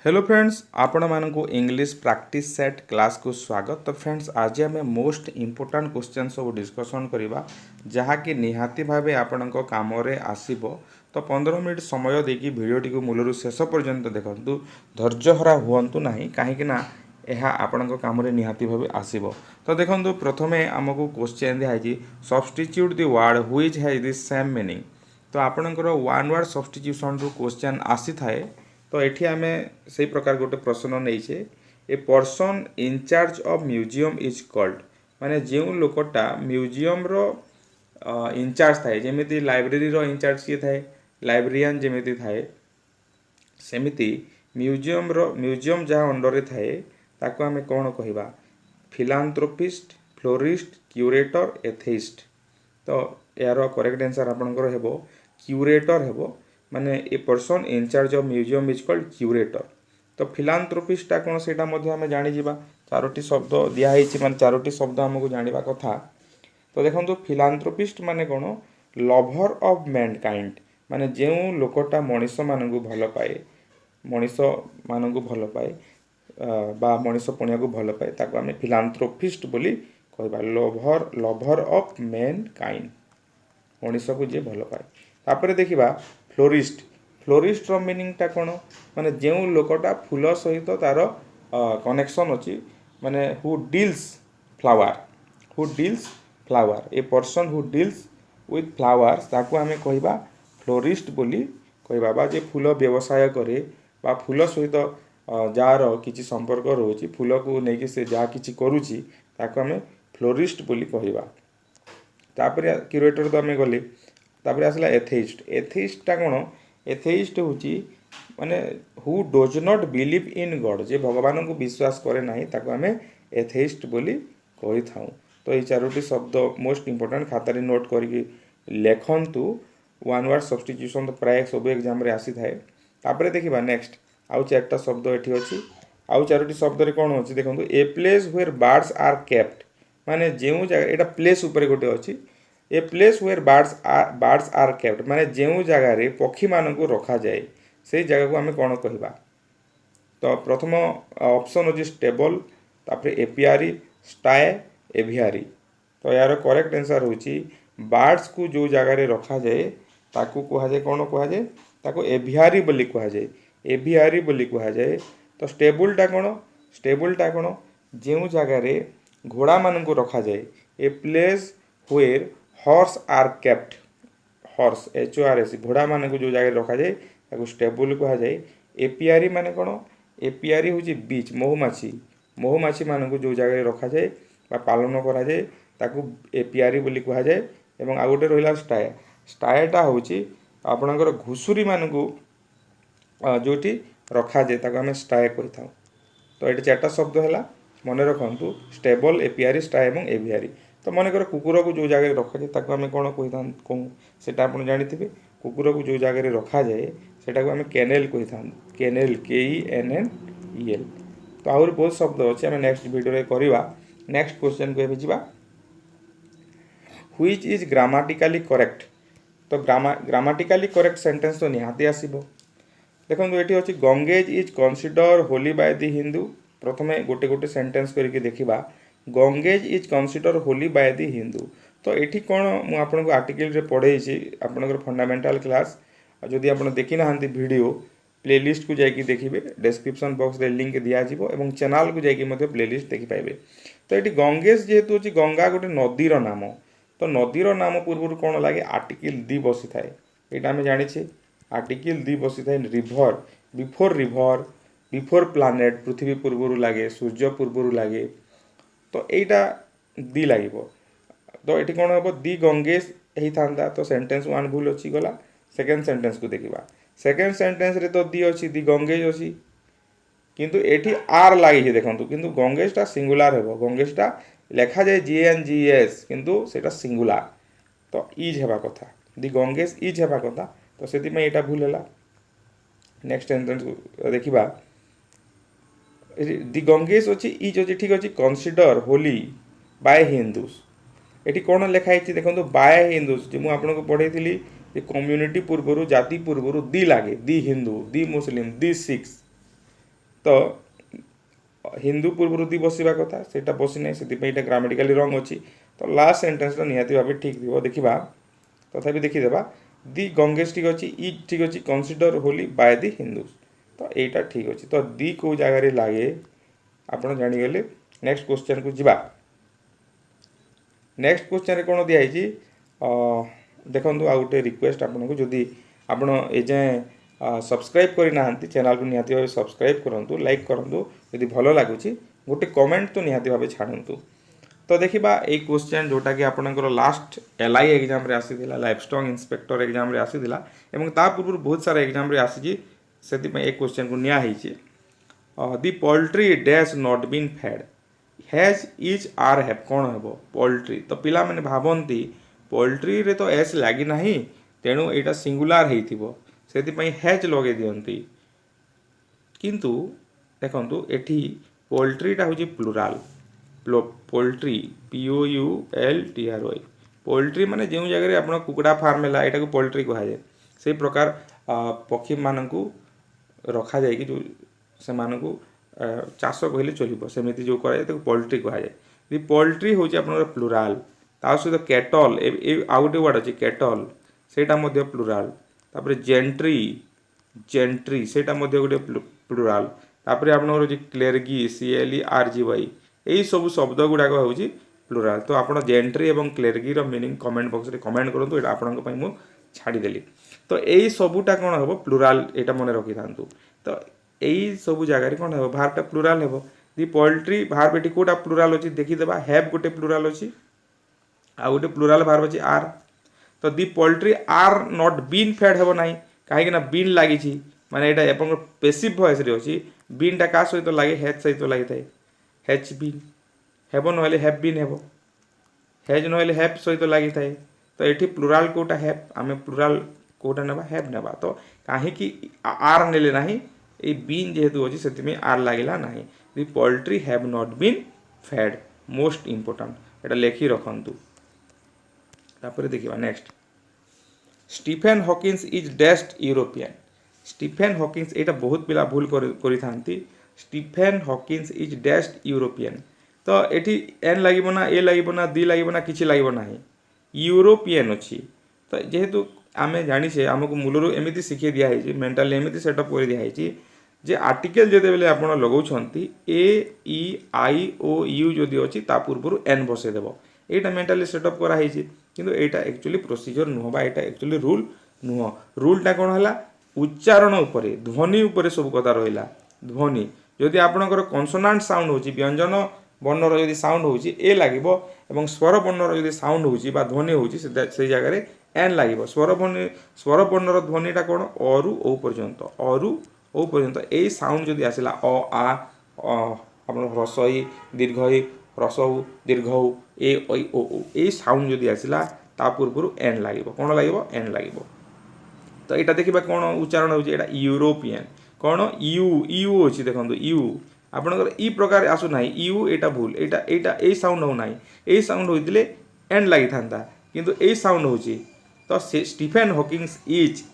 Hello friends आपण मानक English practice set class को स्वागत। तो फ्रेंड्स आज आम मोस्ट इंपोर्टाट क्वेश्चन सब डिस्कसन करवा जहाँकि निहाती भाव आपण कम आसब। तो 15 मिनट समय देकी भिडटी को मूलर शेष पर्यंत देखु धैर्यहरा हूँ ना कहीं यह आपण कम निहाती भाव आसब। तो देखो प्रथम आमको क्वेश्चन दिखाई substitute the word which has the same meaning. तो आपणकर वन वर्ड सब्स्टिट्यूशन रु क्वेश्चन आसी थाए। तो ये आम से प्रकार गोटे प्रश्न नहीं a person in charge of museum is called माने जो लोकटा म्यूजियम रो इनचार्ज थाए जमी लाइब्रेरी रो इनचार्ज किए थाए लाइब्रेरियन जमी थाए सेमिति म्यूजियम जहाँ अंडर थाए ताको आम कौन कहवा फिलांथ्रोपिस्ट फ्लोरिस्ट क्यूरेटर एथेइस्ट। तो यार करेक्ट आंसर आपंकर हेबो क्यूरेटर हेबो माने a person in charge of museum is called curator. तो फिलांथ्रोपिस्टा कौन से आम जानीजा चारोटी शब्द दिखाई माने चारोटी शब्द आमको जानवा कथा। तो देखो फिलांथ्रोपिस्ट माने कौन लभर ऑफ मैनकाइंड माने जो लोकटा मनीष मानू भल पाए मनीष मानू भल पाए बा मनीष पणिया को भल पाए ताको आम फिलांथ्रोपिस्ट बोली कहबा लभर ऑफ मैनकाइंड मनीष को जे भल पाए। तापर देखिबा फ्लोरिस्ट फ्लोरिस्ट रो मीनिंगटा कौन माने जो लोकटा फूल सहित तार कनेक्शन अच्छी माने who deals flower a person who deals with flowers ताको आमे कहबा फ्लोरिस्ट बोली कहबा बा जे फूल व्यवसाय करे बा फूल सहित जार किछि संपर्क रोची फूल को लेकिन से जहाँ किछि करूची ताको आमे फ्लोरिस्ट बोली कहबा। तापर क्यूरेटर तो आमे गले तापर आसला एथेइस्टा कौन एथेइस्ट होची माने who does not believe in God जे भगवान को विश्वास करे नहीं ताको आमे एथेइस्ट बोली कही थाऊ। तो ये चारोटी शब्द मोस्ट इंपोर्टेंट खातारे नोट करके लेखंतु वन वर्ड सब्स्टिट्यूशन तो प्राय सब एग्जाम रे आसी थाए। तापर देखिबा नेक्स्ट आउ चारटा शब्द एठी अछि आउ चारोटी शब्द रे कोन अछि देखंतु a place where birds are kept माने जेउ जगह एटा प्लेस ऊपर गोटे अछि a place where birds are kept माने जो जगार पक्षी मान को रखा जाए से जगह को आम कौन कहवा। तो प्रथम ऑप्शन अच्छी स्टेबल तापर एपियारी स्टाए एभियारी। तो यार करेक्ट आंसर होची बर्ड्स को जो जगार रखा जाए ताकू कह जाए कौन कह जाए ताको एभियारी बोली कह जाए एभियारी बोली कह जाए। तो स्टेबलटा कौन जो जगार घोड़ा मान को रखा जाए a place where horse are kept horse HORS घोड़ा मान को जो जगह रखा जाए ताको स्टेबल कह जाए। एपियारी माने कौन एपियारी हूँ बीच महुमाछी मान को जो जगह रखा जाए पालन करा जाए ताको एपियारी बोली कह जाए। एवं आ गोटे रहा स्टाएटा हूँ आपणकर घुषुरी मान को जोटी रखा जाए ताको आम स्टाए कही था। तो ये चार्टा शब्द है मन रखु स्टेबल एपियारी स्टाए और एभियारी। तो मनकर कुकुर को जो जगह रखा जाए ताको आम कौन कही था कहूँ से आप जानते कुकुर को जो जगह रखा जाए सेटा को आम केनेल कही था केनेल KENNEL। तो आहरी बहुत शब्द अच्छे आम नेक्स्ट वीडियो करवा। नेक्स्ट क्वेश्चन को एबे जिबा व्हिच इज ग्रामाटिकली करेक्ट। तो ग्रामाटिकली करेक्ट सेंटेंस तो निहाती आसीबो। देखो ये अच्छी Ganges is consider Holi by the Hindu. प्रथमे गोटे गोटे सेंटेंस करके देखिबा Ganges is consider Holi by the Hindu. तो ये कौन मुझे आपको आर्टिकल रे पढ़े आपंकर फंडामेंटाल क्लास जदि आप देखी ना वीडियो प्लेलिस्ट को जाकि देखिए डिस्क्रिप्शन बॉक्स रे लिंक दिज्व और चैनल को जाकि प्लेलिस्ट देखिपारे। तो ये गंगेज जेहेतु अच्छी गंगा गोटे नदीर नाम तो नदीर नाम पूर्व कौन लगे आर्टिकल दी बसी थाए यहाँ आम जाचे आर्टिकल दी बसी थाए रिभर बिफोर प्लानेट पृथ्वी पूर्व लगे सूर्य पूर्व लगे तो यहाँ दी लगे। तो ये कौन हम दी गंगेश होता तो सेंटेंस वन भूल अच्छी गला। सेकेंड सेंटेंस को देखा सेकेंड सेंटेंस रे तो दी अच्छी दी गंगेज अच्छी किंतु एठी आर लगे देखो किंतु गंगेशटा सिंगुलार हेबो गंगेशटा लेखा जाए GNGS किंतु सेटा सिंगुलार तो इज हेबा कथा दी गंगेश इज हेबा कथा तो से यहाँ भूल है। नेक्स्ट सेंटेंस देखा दी गंगेश अच्छी इज अच्छी ठीक अच्छे कन्सिडर होली बाय हिंदूस ये कौन लिखाई देखो बाय हिंदूस जो मुझे पढ़े कम्युनिटी पूर्व जाति पूर्व दी लगे दी हिंदू दी मुस्लिम दी सिख्स तो हिंदू पूर्व दी बसवा कथा से बसी ना से ग्रामेटिकाली रंग अच्छी तो लास्ट सेंटेंस निहाती भाव ठीक थी देखा तथापि देखीदेवा दि गंगेश ठीक अच्छे इ ठीक अच्छे consider Holi by the Hindus तो यहीटा ठीक अच्छे तो दि कौ जगार लगे आप जाणीगले। नेक्स्ट क्वेश्चन को जीवा। नेक्स्ट क्वेश्चन कौन दिखाई देखो आ गोटे रिक्वेस्ट आपको जदि आपड़ एजाए सब्सक्राइब करना चैनल को निहाती भाव सब्सक्राइब करूँ लाइक करूँ यदि भल लगुच गोटे कमेंट तो निहाती भाव छाड़ू। तो देखा ये क्वेश्चन जोटा कि आपंकर लास्ट LI एग्जाम रे आसीथिला लाइफस्टॉक इंस्पेक्टर एग्जाम रे आसीथिला एवं ता पूर्व बहुत सारा एग्जाम रे आसी से क्वेश्चन को निया है the poultry dash not been fed has is are have कौन हे पोल्ट्री तो पिला माने भावती पोल्ट्री रे तो एस लगी ना तेणु यहाँ सिंगुलार होती हैज लगे दियंती किंतु देखंतु एठी पोल्ट्रीटा हूँ प्लुराल पोल्ट्री POULTRY पोल्ट्री माने जो जगह आप कुकुड़ा फार्म है यहाँ पोल्ट्री कहुए से प्रकार पक्षी मानू रखा जाए कि जो से मानू चाष कहले चलो सेमती जो कराए पोल्ट्री कहुए दि पोल्ट्री हूँ आप प्लुराल ता सहित कैटल आउ गोटे वर्ड अच्छे कैटल सेटा प्लुराल तापर जेंट्री जेंट्री सेटा गोटे प्लुराल तापर आपन क्लेर्गी CLERGY यही सब शब्द गुड़ाक हूँ प्लुराल तो आप जेंट्री और क्लेर्गी मीनिंग कमेंट बॉक्स रे कमेंट करूँ ये आपंपाई छाड़देली तो यही सबूटा कौन हम प्लुराल यहाँ मन रखी था तो यही सब जगह कौन हम भारटा प्लुराल हे दि पोल्ट्री भार ये कौटा प्लुराल अच्छी देखीदेवा हैव गोटे प्लुराल अच्छी आ गोटे प्लुराल भार अच्छी आर तो the poultry are not been fed हे ना कहीं बीन लगी माने यहाँ पेसिव वॉइस रे अच्छी बीनटा क्या सहित लगे हैज सहित लगी था हैज बीन हेब ना हैव बीन हेब हैज ना हैव सहित लगी थाए तो ये प्लुराल कोटा हैव आम प्लुराल कोटा नेबा हैव नेबा तो कहीं आर नेले ना ये बीन जेहेतु अच्छी से आर लगिला ना the poultry have not been fed most important यहाँ लेखि रखु। तापर देखा next Stephen Hawkins is dash European Stephen Hawkins यहाँ बहुत पिला भूल करी Stephen Hawkins is dash European तो ये एन लगे ना ए लगे ना दी लगे ना कि लगे ना यूरोपियन अच्छी तो जेहेतु आम जाचे आमको मूलर एमती शिखे दिखाई मेंटाली एमती सेटअप कर दिखाई जे आर्टिकल जो बेले आप लगाउछंती AEIOU जदि अच्छी ता पूर्व एन बसईदेव यहाँ मेंटाली सेटअप कराई किंतु यहाँ एक्चुअली प्रोसीजर नुह यहाँ एक्चुअली रूल नुह रूलटा कौन है उच्चारण उपरे ध्वनि उपरे सब कथा रहा ध्वनि जदि आपणकर कन्सोनांट साउंड हो व्यंजन वर्णर जदि साउंड हो ए लगे स्वर वर्णर जदि साउंड हो ध्वनि हो जगह एन लगे स्वर वर्णर ध्वनिटा कौन अरु ओ पर्यंत अरु ओ पर्यंत यही साउंड जदि आसला अ आ आप ह्रस्व दीर्घ ह्रस्व दीर्घ ए ऐ ओ यही साउंड जदि आसला ता पूर्व एन लगे कौन लगे एन लगे तो यहाँ देखा कौन उच्चारण होता यूरोपियन कौन यू यू अच्छी देखो यू आपंकर इ प्रकार आसुना यू यहाँ भूल यहाँ साउंड होना यही साउंड होते एंड लगी था किंतु यही साउंड हो तो Stephen Hawkins is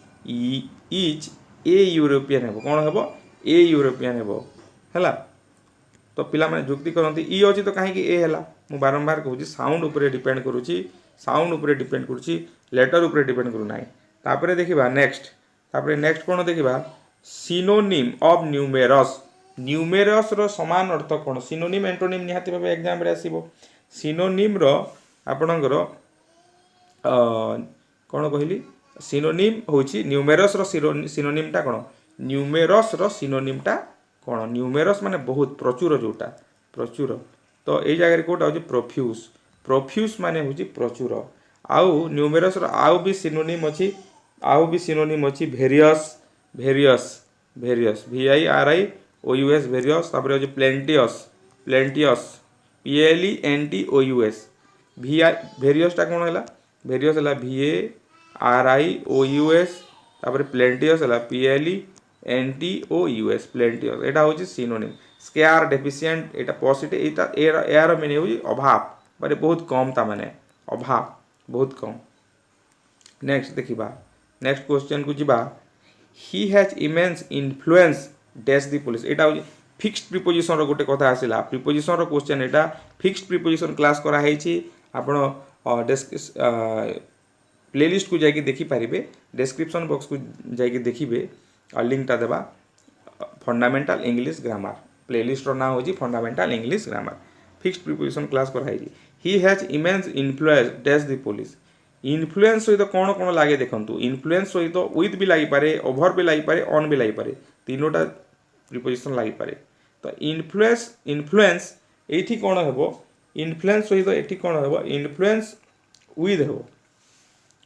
a European हे कौन हे ए यूरोपियन है तो पिला माने जुक्ति करती इ अच्छी तो कहीं ए है मुझे बारंबार कहूँ साउंड उपरे डिपेंड करुच्ची साउंड उपरे डिपेंड करुच्ची लेटर उपरे डिपेंड करूना तापर देखा नेक्स्ट कौन देखा सिनोनिम ऑफ न्यूमेरस न्यूमेरस रो समान अर्थ कौन सिनोनिम एंटोनिम निहाती भाव एग्जाम रे आसीबो सिनोनिम रो आपणकर कौन कहली सिनोनिम होची न्यूमेरस रो सिनोनिमटा कौन न्यूमेरस रो सिनोनिमटा कौन न्यूमेरस माने बहुत प्रचुर जोटा प्रचुर तो ये जगह कौटा हो प्रोफ्यूज प्रोफ्यूज माने होची प्रचुर आउ न्यूमेरस रो आउ भी सिनोनिम अच्छी various various various VIRIOUS various तापर होची प्लेंटियस प्लेंटियस PLENTOUS वेरियसटा कौन है वेरियस है VARIOUS तापर प्लेंटियस है PLENTOUS प्लेंटियस यहाँ हूँ सिनोनिम स्केयर डेफिशिएंट यहाँ पॉजिटिव यार मीनिंग हूँ अभाव माने बहुत कम ता माने अभाव बहुत कम। नेक्स्ट देखा नेक्स्ट क्वेश्चन को जीवा ही has immense influence dash the police यहाँ हूँ फिक्स्ड प्रिपोजिशन रो गोटे कथा आसिला प्रिपोजिशन रो क्वेश्चन एटा फिक्स्ड प्रिपोजिशन क्लास करा हेछि आपण प्लेलिस्ट को जाकि देखि पारिबे डिस्क्रिप्शन बॉक्स को जाकि देखिबे और लिंक टा देबा फंडामेंटल इंग्लिश ग्रामर प्लेलिस्ट रो नाम होछि fundamental English grammar fixed preposition class करा हेछि he has immense influence dash the police influence सहित कौन कौन लगे देखंतु इन्फ्लुएंस सहित विथ भी लगी पारे ओवर भी लगी पारे ऑन भी लगी पारे तीनोटा प्रिपोजिशन लगी पारे तो इन्फ्लुएंस इन्फ्लुएंस एठी कौन हेबो इन्फ्लुएंस सहित एठी कौन हेबो इन्फ्लुएंस विथ हेबो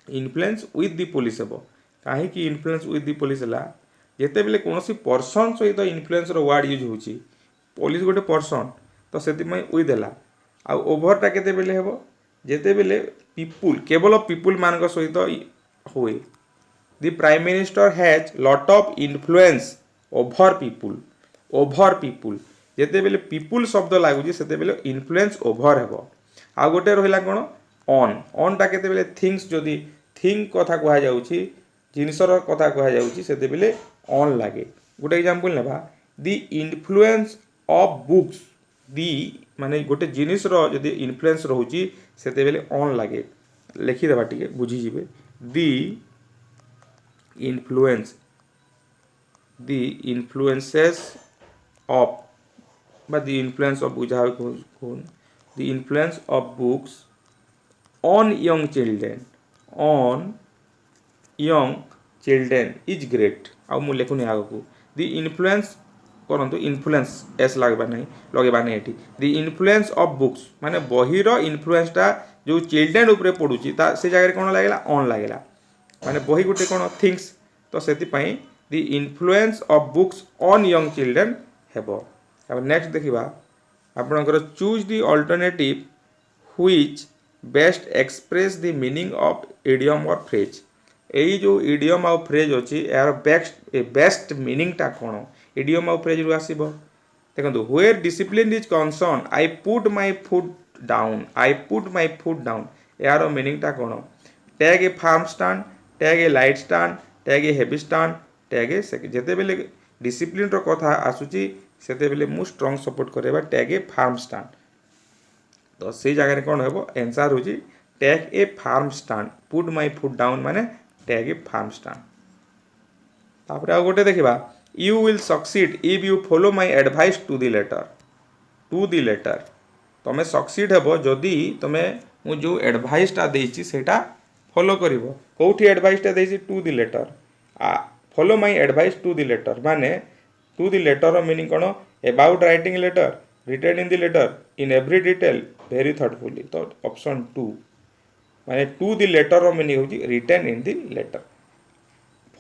इन्फ्लुएंस विथ द पुलिस हेबो काहे कि इन्फ्लुएंस विथ द पुलिस हला जेते बेले कोनोसी पर्सन सहित इन्फ्लुएंस रो वर्ड यूज होची पुलिस गोटे पर्सन तो सेति मै विथ हला आ ओवर टा केते बेले हेबो जेते बेले पीपुल केवल पीपुल मान सहित हुए the prime minister has lot of influence over people जेते बेले पीपुल शब्द लागुची सेते बेले इन्फ्लुएंस ओवर हेबो आ गोटे रहिला कोन ऑन टा केते बेले थिंग्स जदी थिंग कथा कहा जाउची जिनिसर कथा कहा जाउची सेते बेले ऑन लागे गोटे एग्जांपल नेबा the influence of books the माने गोटे जिनिस रो जदी इन्फ्लुएंस रहउची सेते बेले ऑन लागे लिखि देबा टिके बुझी जिवे दी इन्फ्लुएंसेस ऑफ बा द इन्फ्लुएंस ऑफ बुझा कोन the influence of books on young children is great आ मु लेखुनी आगो द इन्फ्लुएंस करंतु इन्फ्लुएंस एस लगबा नहीं एठी द इन्फ्लुएंस ऑफ बुक्स माने बहिर इन्फ्लुएंसटा जो चिल्ड्रेन ऊपर पडुची ता से जगह कोन लागला ऑन लागला माने बही गुटे कोन थिंग्स तो सेति पई the influence of books on young children हेबो अब नेक्स्ट देखिबा आपनकर choose the alternative which best express the meaning of idiom और फ्रेज एई जो इडियम और फ्रेज अछि यार बेस्ट मीनिंग टा कोन इडियम और फ्रेज रु आसीबो देखंतु where discipline is concern I put my foot down यार मीनिंग टा कोन take a firm stand take a light stand take a heavy stand take a जेते बेले डिसिप्लिन रो कथा आसुची सेते बेले मु स्ट्रांग सपोर्ट करेबा टैग ए फार्म स्टैंड तो से जगह कोन हेबो आंसर होची take a firm stand put my foot down माने टैग ए फार्म स्टैंड तापर आ गोटे देखिबा you will succeed if you follow my advice to the letter तमे सक्सीड हेबो जदी तमे मु जो एडवाइस टा देछि सेटा फॉलो करिवो कोठी एडवाइस टा देछि to the letter follow my advice to the letter माने टू द लेटर रो मीनिंग कोन about writing letter written in the letter in every detail very thoughtfully तो ऑप्शन 2 माने टू द लेटर रो meaning होची written in the letter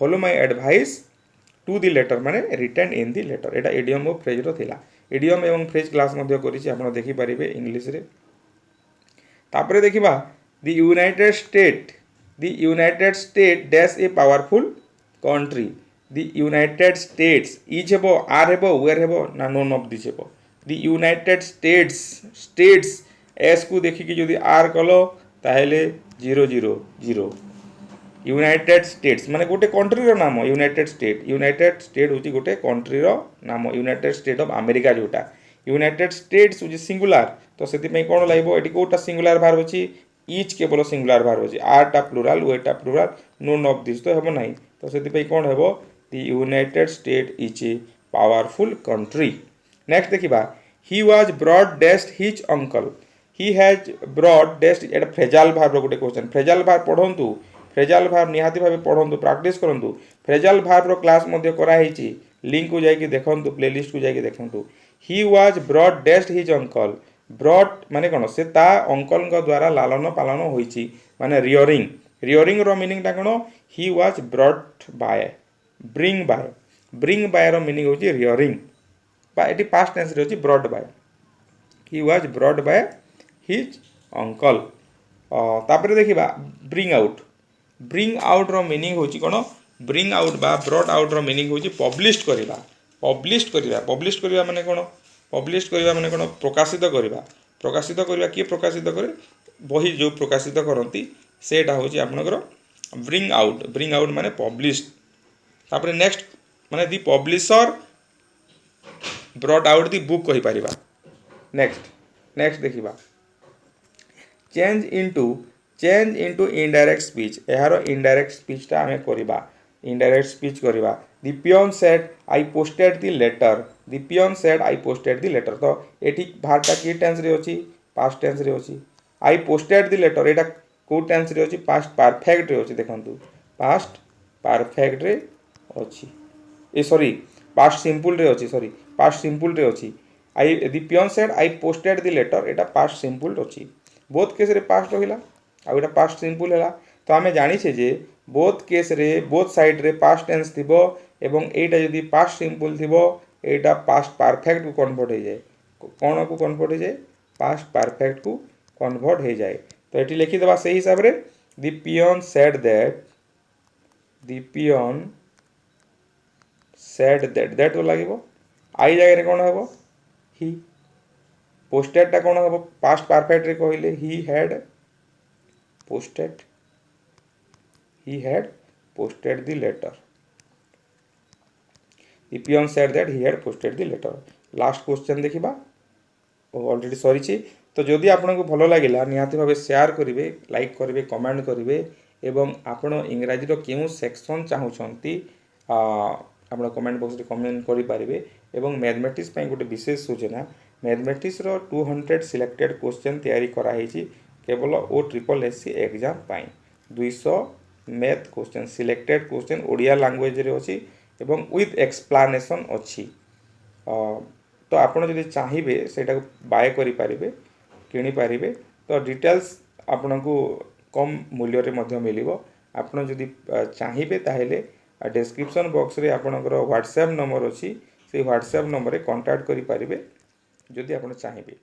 follow my advice to the letter माने written in the letter एटा idiom और phrase रो थिला idiom एवं फ्रेज क्लास मध्ये करिछि आपण देखि परिबे इंग्लिश रे तापरे देखिबा the United state dash A powerful country the United states is हेबो आर हेबो वेयर हेबो ना नोन ऑफ दिस हेबो द यूनाइटेड स्टेट्स एस को देखि कि जदी आर कलो ताहेले 000 यूनाइटेड स्टेट्स माने गोटे कंट्री रो नाम यूनाइटेड स्टेट होची गोटे कंट्री रो नाम यूनाइटेड स्टेट ऑफ अमेरिका जोटा यूनाइटेड स्टेट्स होची सिंगुलर तो सेति पई कोन लाइबो एटी कोटा सिंगुलर भार होची ईच केवल सिंगुलर भार होची आर टा प्लुरल वे टा प्लुरल नोन ऑफ दिस तो हेबो नाही तो सेति पई कोन हेबो the United State is a powerful country next देखिबा he was broad dashed his uncle he has brought dashed एटा फ्रेजल भार रो गोटे क्वेश्चन फ्रेजल भार पढंतु फ्रेजल भार निहाती भाबे पढंतु प्रैक्टिस करंतु फ्रेजल भार रो क्लास मध्ये करा हेची लिंक को जाई कि देखंतु प्लेलिस्ट को जाई कि देखंतु he was broad dashed his uncle broad माने कोन से ता अंकल को द्वारा लालन पालन होईची माने रियरिंग रो मीनिंग ता कोन he was brought by bring by रो मीनिंग होची रियरिंग बा एटी पास्ट टेंस रे होची brought by he was brought by his uncle तापरे देखिबा ब्रिंग आउट रो मीनिंग होची कोन ब्रिंग आउट बा ब्रॉड आउट रो मीनिंग होची पब्लिश करिवा माने कोन प्रकाशित करिवा किए प्रकाशित करे बही जो प्रकाशित करंती सेटा होची आपनकर ब्रिंग आउट माने पब्लिश तापरे नेक्स्ट माने the publisher brought out the book कहि परिबा। नेक्स्ट देखिबा चेंज इनटू इनडायरेक्ट स्पीच। यार इनडायरेक्ट स्पीच टा हमें करिबा, इनडायरेक्ट स्पीच करिबा। The peon said I posted the letter, the peon said I posted the letter. तो एठी भारटा की टेंस रे अछि, पास्ट टेंस रे अछि। आई पोस्टेड द लेटर एटा को टेंस रे अछि, पास्ट परफेक्ट रे अछि। देखंतु पास्ट परफेक्ट रे अछि, ए सॉरी पास्ट सिंपल रे अछि, सॉरी पास्ट सिंपल रे अछि। I the peon said I posted the letter एटा पास्ट सिंपल अछि। बोथ केस रे पास्ट रहिला आ एटा पास्ट सिंपल हैला। तो आमे जानि छे जे बोथ केस रे बोथ साइड रे पास्ट टेंस थिबो एवं एटा यदि पास्ट सिंपल थिबो एटा पास्ट परफेक्ट को कन्वर्ट हो जाए। कोन को कन्वर्ट हो जाए, पास्ट परफेक्ट को कन्वर्ट हो जाए। तो एटी लिखि देबा सही हिसाब रे the peon said that, the peon said that तो लागिबो। आई जगह रे कोन हबो, ही। पोस्टेड टा कोन हबो, पास्ट परफेक्ट रे कहले he had posted, he had posted the letter, the peon said that he had posted the letter। Last question देखिबा, ऑलरेडी सरीछि। तो जदि आपन को भलो लागिला निहाती भाबे शेयर करिवे, लाइक करिवे, कमेंट करिवे एवं आपण इंग्रजी रो केउ सेक्शन चाहुछंती आपण कमेंट बॉक्स रे कमेंट करि पारिबे। एवं मैथमेटिक्स पई गोटे विशेष सूचना, मैथमेटिक्स रो 200 सिलेक्टेड क्वेश्चन तैयारी करा हेछि केवल ओ ट्रिपल एससी एग्जाम पई। 200 math question selected question Odia language रे अछि एवं विथ एक्सप्लेनेशन अछि। तो आपण जदि चाहिबे सेटा बाय करि पारिबे, किनि पारिबे। तो डिटेल्स आपण को कम मूल्य रे मध्य मिलिबो। आपण जदि चाहिबे ताहेले डिस्क्रिप्शन बॉक्स रे आपणकर व्हाट्सएप नंबर अछि, से व्हाट्सएप नंबर रे कांटेक्ट करि पारिबे जदि आपण चाहिबे।